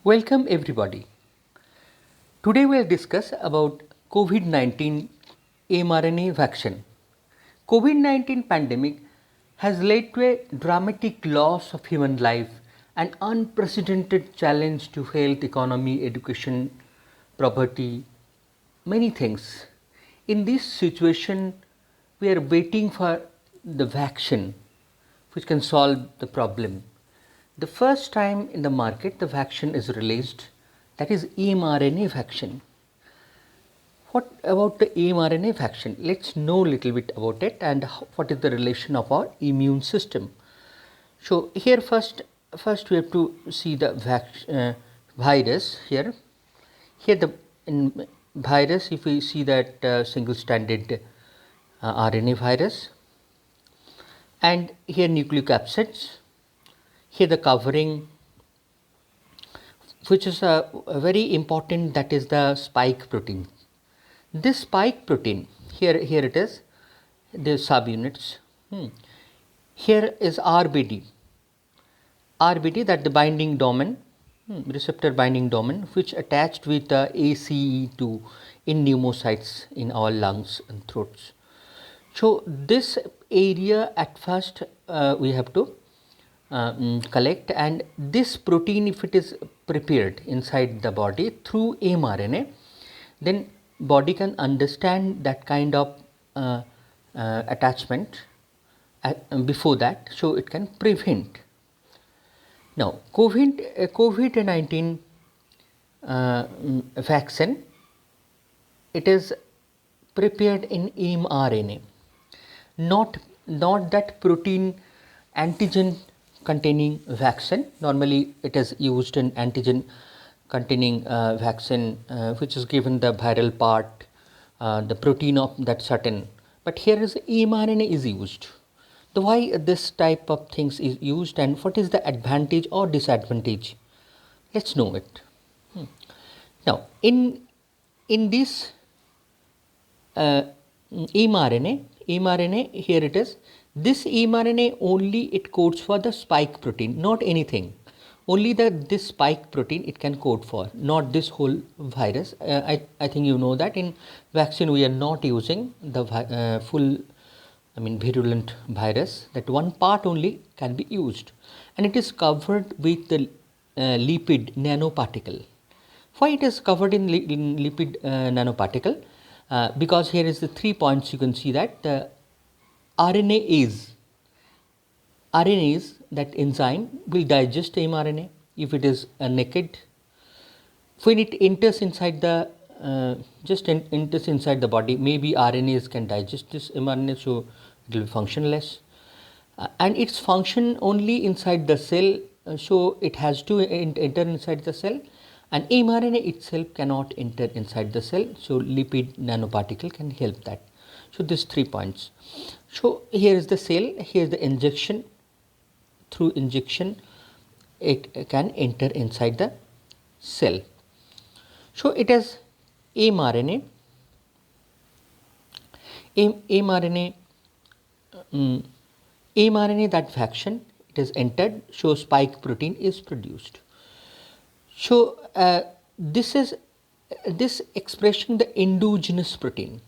Welcome everybody. Today we'll discuss about COVID-19 mRNA vaccine. COVID-19 pandemic has led to a dramatic loss of human life and unprecedented challenge to health, economy, education, property, many things. In this situation, we are waiting for the vaccine which can solve the problem. The first time in the market the vaccine is released, that is mRNA vaccine. What about the mRNA vaccine? Let's know a little bit about it and what is the relation of our immune system. So here first we have to see the virus here. Here the in virus, if we see that single stranded RNA virus, and here nucleocapsids, here the covering, which is a very important, that is the spike protein. This spike protein, here it is, the subunits. Here is RBD, that the binding domain, receptor binding domain, which attached with the ACE2 in pneumocytes in our lungs and throats. So this area at first we have to collect, and this protein, if it is prepared inside the body through mRNA, then body can understand that kind of attachment before that, so it can prevent. Now COVID-19 vaccine, it is prepared in mRNA, not that protein antigen containing vaccine. Normally it is used in antigen containing vaccine, which is given the viral part, the protein of that certain, but here is mRNA is used. The why this type of things is used and what is the advantage or disadvantage, let's know it. Now in this mRNA, here it is, this mRNA only it codes for the spike protein, not anything, only this spike protein it can code for, not this whole virus. I think you know that in vaccine we are not using the full, virulent virus, that one part only can be used, and it is covered with the lipid nanoparticle. Why it is covered in lipid nanoparticle? Because here is the 3 points. You can see that the RNase, that enzyme will digest mRNA if it is naked. When it enters inside the enters inside the body, maybe RNAs can digest this mRNA, so it will be functionless, and its function only inside the cell, so it has to enter inside the cell, and mRNA itself cannot enter inside the cell, so lipid nanoparticle can help that. So these 3 points. So here is the cell, here is the injection. Through injection it can enter inside the cell. So it is mRNA, that vaccine, it is entered, so spike protein is produced. So this expression, the endogenous protein.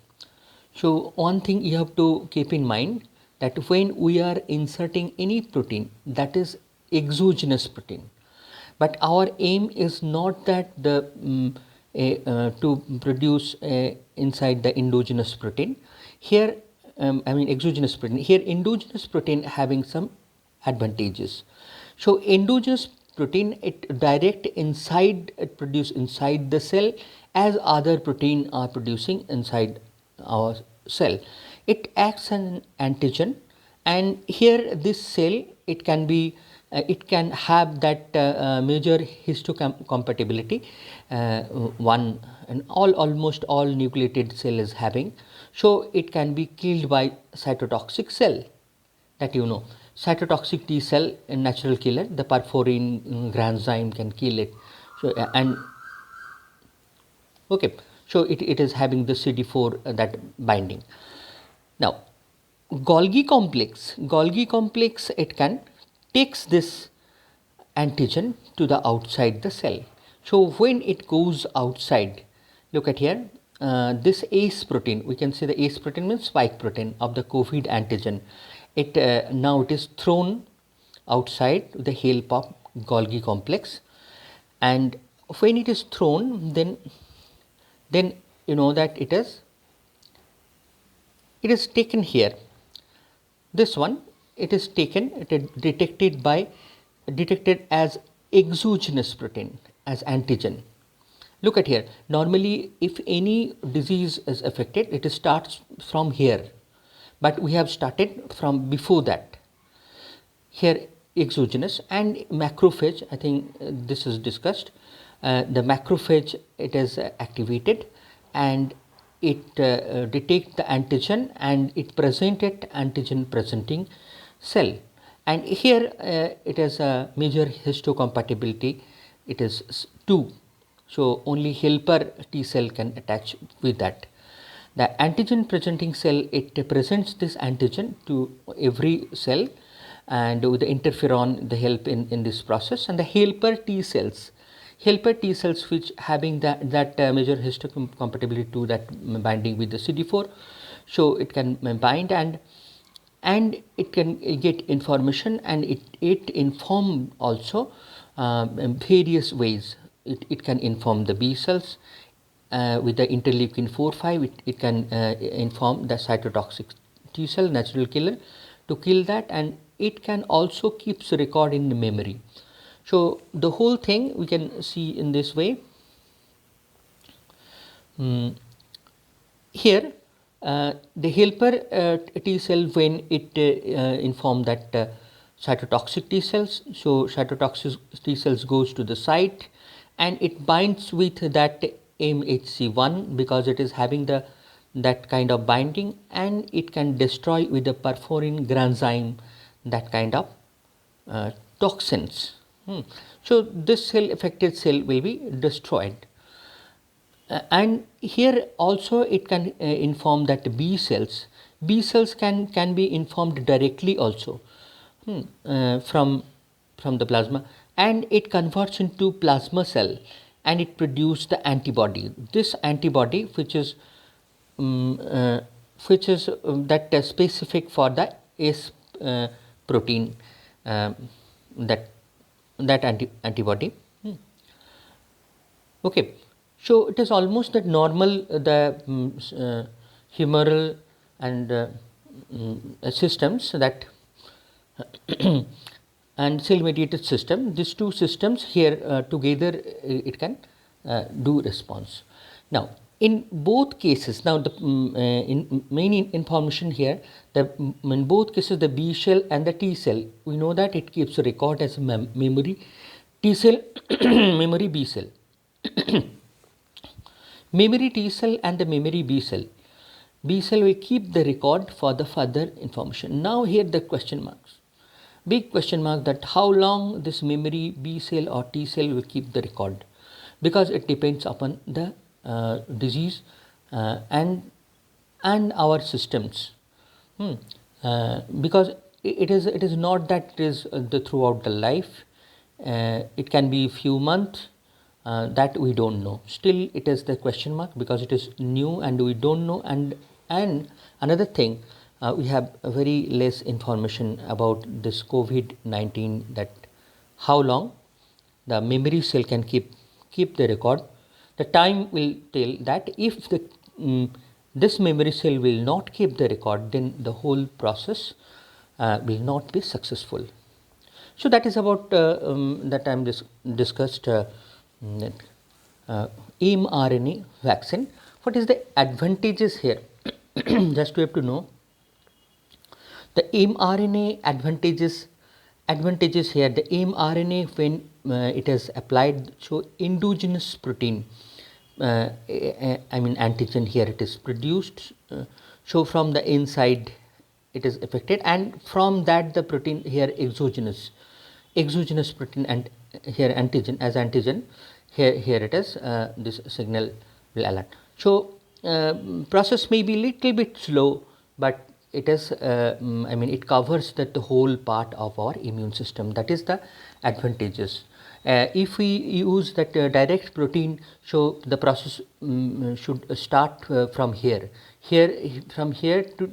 So one thing you have to keep in mind, that when we are inserting any protein, that is exogenous protein, but our aim is not that to produce inside the endogenous protein. Here exogenous protein. Here endogenous protein having some advantages. So endogenous protein, it direct inside, it produce inside the cell as other protein are producing inside our cell. It acts as an antigen, and here this cell, it can be it can have that major histocompatibility, one, and almost all nucleated cell is having, so it can be killed by cytotoxic cell, that you know. Cytotoxic T cell, a natural killer, the perforin granzyme can kill it. So and okay, so it is having the CD4 that binding. Now Golgi complex, it can takes this antigen to the outside the cell. So when it goes outside, look at here, this ACE protein, we can say the ACE protein means spike protein of the COVID antigen. It now it is thrown outside the help of Golgi complex, and when it is thrown, then you know that it is taken here. This one, it is taken, it is detected as exogenous protein, as antigen. Look at here. Normally, if any disease is affected, it starts from here, but we have started from before that. Here, exogenous and macrophage. I think this is discussed. The macrophage, it is activated, and it detect the antigen, and it presented antigen presenting cell. And here it has a major histocompatibility. It is 2. So only helper T cell can attach with that. The antigen presenting cell, it presents this antigen to every cell, and with the interferon they help in this process. And the helper T cells, which having that major histocompatibility to that binding with the CD4, so it can bind, and it can get information, and it inform also in various ways. It can inform the B cells with the interleukin 4-5. It can inform the cytotoxic T cell, natural killer, to kill that, and it can also keeps record in the memory. So the whole thing we can see in this way. Here the helper T cell, when it inform that cytotoxic T cells, so cytotoxic T cells goes to the site, and it binds with that MHC1 because it is having that kind of binding, and it can destroy with the perforin granzyme that kind of toxins. So this cell, affected cell, will be destroyed. And here also it can inform that B cells can be informed directly also from the plasma, and it converts into plasma cell, and it produces the antibody. This antibody, which is that specific for the S protein, that antibody. Okay, so it is almost that normal, the humoral and systems, that and cell mediated system, these two systems here together, it can do response. Now in both cases, now the in main information here, in both cases, the B cell and the T cell, we know that it keeps a record as a memory T cell memory B cell. Memory T cell and the memory B cell will keep the record for the further information. Now here the question marks, big question mark, that how long this memory B cell or T cell will keep the record, because it depends upon the disease and our systems. Because it is not that it is the throughout the life. It can be few months, that we don't know. Still it is the question mark because it is new and we don't know. And another thing, we have very less information about this COVID-19, that how long the memory cell can keep the record. The time will tell that if this memory cell will not keep the record, then the whole process will not be successful. So that is about that I am discussed mRNA vaccine. What is the advantages here? Just we have to know the mRNA advantages here. The mRNA, when it is applied, so endogenous protein, I mean antigen, here it is produced, so from the inside it is affected, and from that the protein here exogenous protein, and here antigen, as antigen, here it is, this signal will alert. So process may be little bit slow, but it is I mean it covers the whole part of our immune system. That is the advantages. If we use that direct protein, so the process should start from here. From here to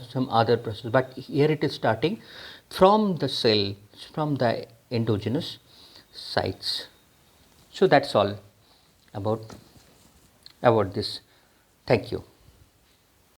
some other process, but here it is starting from the cell, from the endogenous sites. So that's all about this. Thank you.